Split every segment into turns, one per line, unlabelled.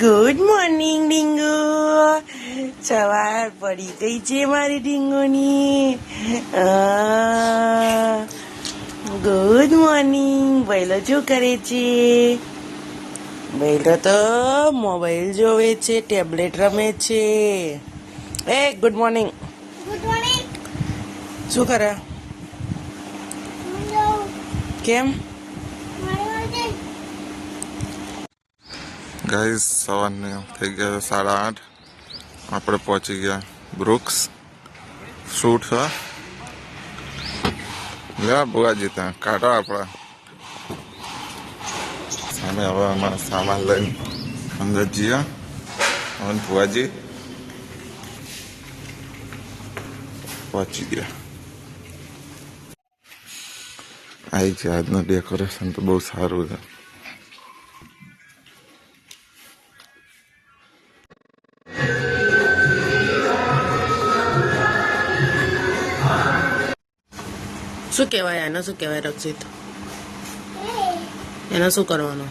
Good morning Dingu. સવાર પડી ગઈ છે મારી ડીંગુની. Good morning. વૈલો શું કરે છે? વૈલો તો મોબાઈલ જોવે છે, ટેબ્લેટ રમે છે. એ ગુડ મોર્નિંગ.
Good morning.
શું કરે? કેમ?
ગાઈસ સવારને થઈ ગયા 8:30. આપણે પહોંચી ગયા બ્રુક્સ શૂટ છે. લે ભુવાજી ત્યાં કાઢો આપણા સામે. હવે અમારા સામાન લઈને અંદર જઈએ. હવે ભુવાજી પહોંચી ગયા. આવી છે. આજનું ડેકોરેશન તો બહુ સારું છે.
શું કહેવાય આને? શું કહેવાય રક્ષિત? એને શું કરવાનું?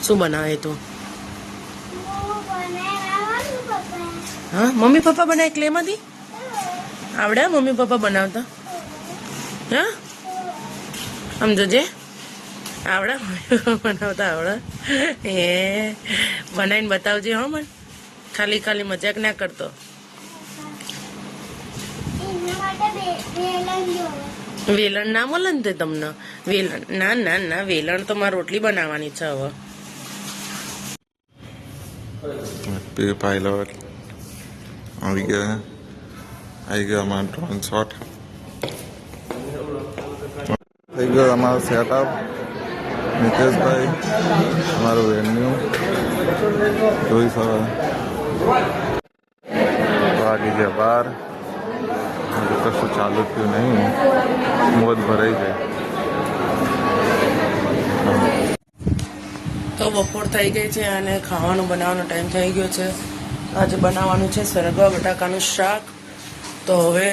શું બનાવે તું? હા, મમ્મી પપ્પા બનાવે ક્લેમાંથી? આવડે મમ્મી પપ્પા બનાવતા? હા, સમજો આવડે મમ્મી પપ્પા બનાવતા? આવડે? એ બનાવીને બતાવજે હો મને. ખાલી ખાલી મજાક ના કરતો. વેલણ ના મળે ને તે તમને? વેલણ ના ના ના, વેલણ તો મારે રોટલી બનાવવાની છે હવે.
પાયલોટ આવી ગયા અમારા ડ્રોન શોટ થઈ ગયો. અમારો સેટઅપ નિતેશભાઈ, અમારું વેન્યુ જોઈ શકો. વાગી ગયા 12. હજુ કશું ચાલુ થયું નહીં. મોજ ભરાઈ જાય.
તો બપોર થઈ ગઈ છે અને ખાવાનું બનાવવાનો ટાઈમ થઈ ગયો છે. આજે બનાવવાનું છે સરગવા બટાકાનું શાક. તો હવે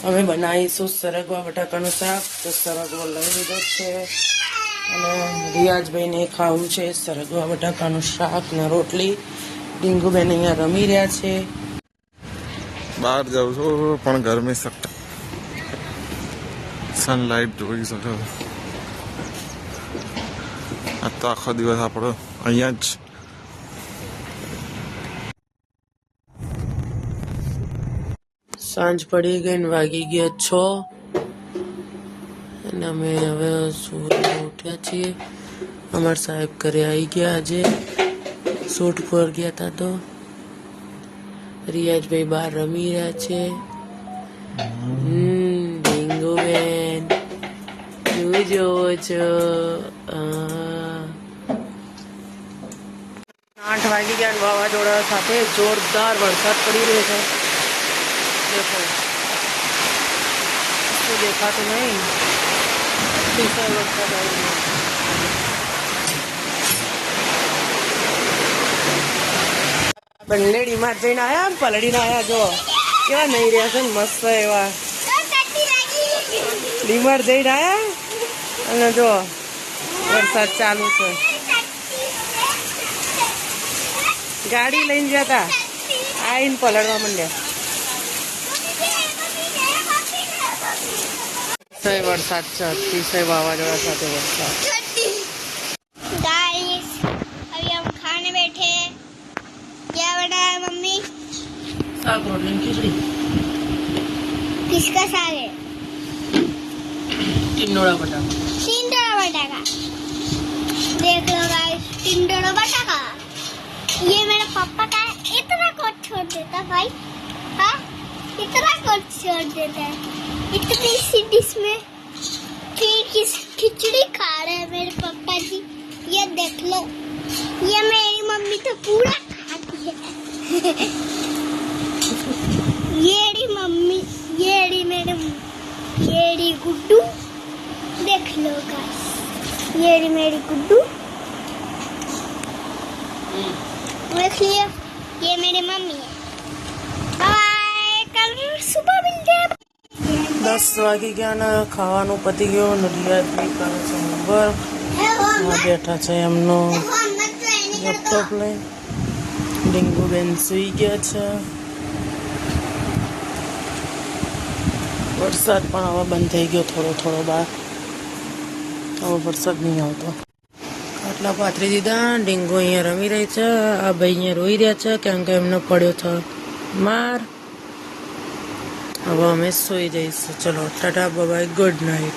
અમે બનાવીશું સરગવા બટાકાનું શાક. તો સરગવો લઈ લીધો છે અને રિયાજભાઈને ખાવું છે સરગવા બટાકાનું શાક ને રોટલી. ડીંગુબેન અહીંયા રમી રહ્યા છે.
બહાર જાઉં છું પણ ગરમી સખત. સનલાઇટ જોઈ શકો. આ તો આખો દિવસ આપણો અહીંયા જ.
સાંજ પડી ગઈ ને વાગી ગયા 6 અને અમે હવે સૂર્ય ઉઠ્યા છીએ. અમારા સાહેબ ઘરે આવી ગયા. આજે શૂટ પર ગયા હતા તો રિયાજભાઈ બહાર રમી રહ્યા છે. ડીંગુબેન શું જોવો છો? 8 વાગી ગયા. વાવાઝોડા સાથે જોરદાર વરસાદ પડી રહ્યો છે. દેખો, શું દેખાતું નહીં. વિશાળ વરસાદ આવી ગયો. બંને ડીમાર્ટ જઈને આયા, પલડીને આયા. જો કેવા નહીં રહ્યા છે, મસ્ત એવા. ડીમાર્ટ જઈને આયા અને જો વરસાદ ચાલુ છે. ગાડી લઈને જતા આવીને પલળવા માંડ્યા. વરસાદ છે, અતિશય વાવાઝોડા સાથે વરસાદ.
गाइस अभी हम खाने बैठे. क्या बनाया मम्मी?
શાક રોટલી ખીચડી.
किसका साग है?
टिंडोरा बटाका.
टिंडोरा बटाका. देख लो गाइस, टिंडोरा बटाका. ये मेरे पापा का है. इतना को छोड़ देता भाई. हाँ, इतना को छोड़ देता है. इतनी सी डिश में फिर किस खिचड़ी खा रहे हैं मेरे पापा जी. ये देख लो, ये मेरी मम्मी तो पूरा खाती है. येड़ी मम्मी, येड़ी मेरे, येड़ी गुड्डू. देख लो गाइस, येड़ी मेरी गुड्डू. देख लिया, ये मेरी मम्मी है. बाय, कल सुबह मिलते हैं.
10 વાગી ગયા ને ખાવાનું પતી ગયું. રિયાજભાઈ કરે છે હોમવર્ક. આ બેઠા છે એમનો લેપટોપ લઈ. ડીંગુબેન સુઈ ગયા છે. વરસાદ પણ હવે બંધ થઈ ગયો થોડો થોડો બહાર. હવે વરસાદ નહીં આવતો. આટલા પાથરી દીધા. ડીંગુ અહીંયા રમી રહી છે. આ ભાઈ અહીંયા રોઈ રહ્યા છે કેમ કે એમને પડ્યો છે માર. હવે અમે સુઈ જઈશું. ચલો ટાટા બાય, ગુડ નાઇટ.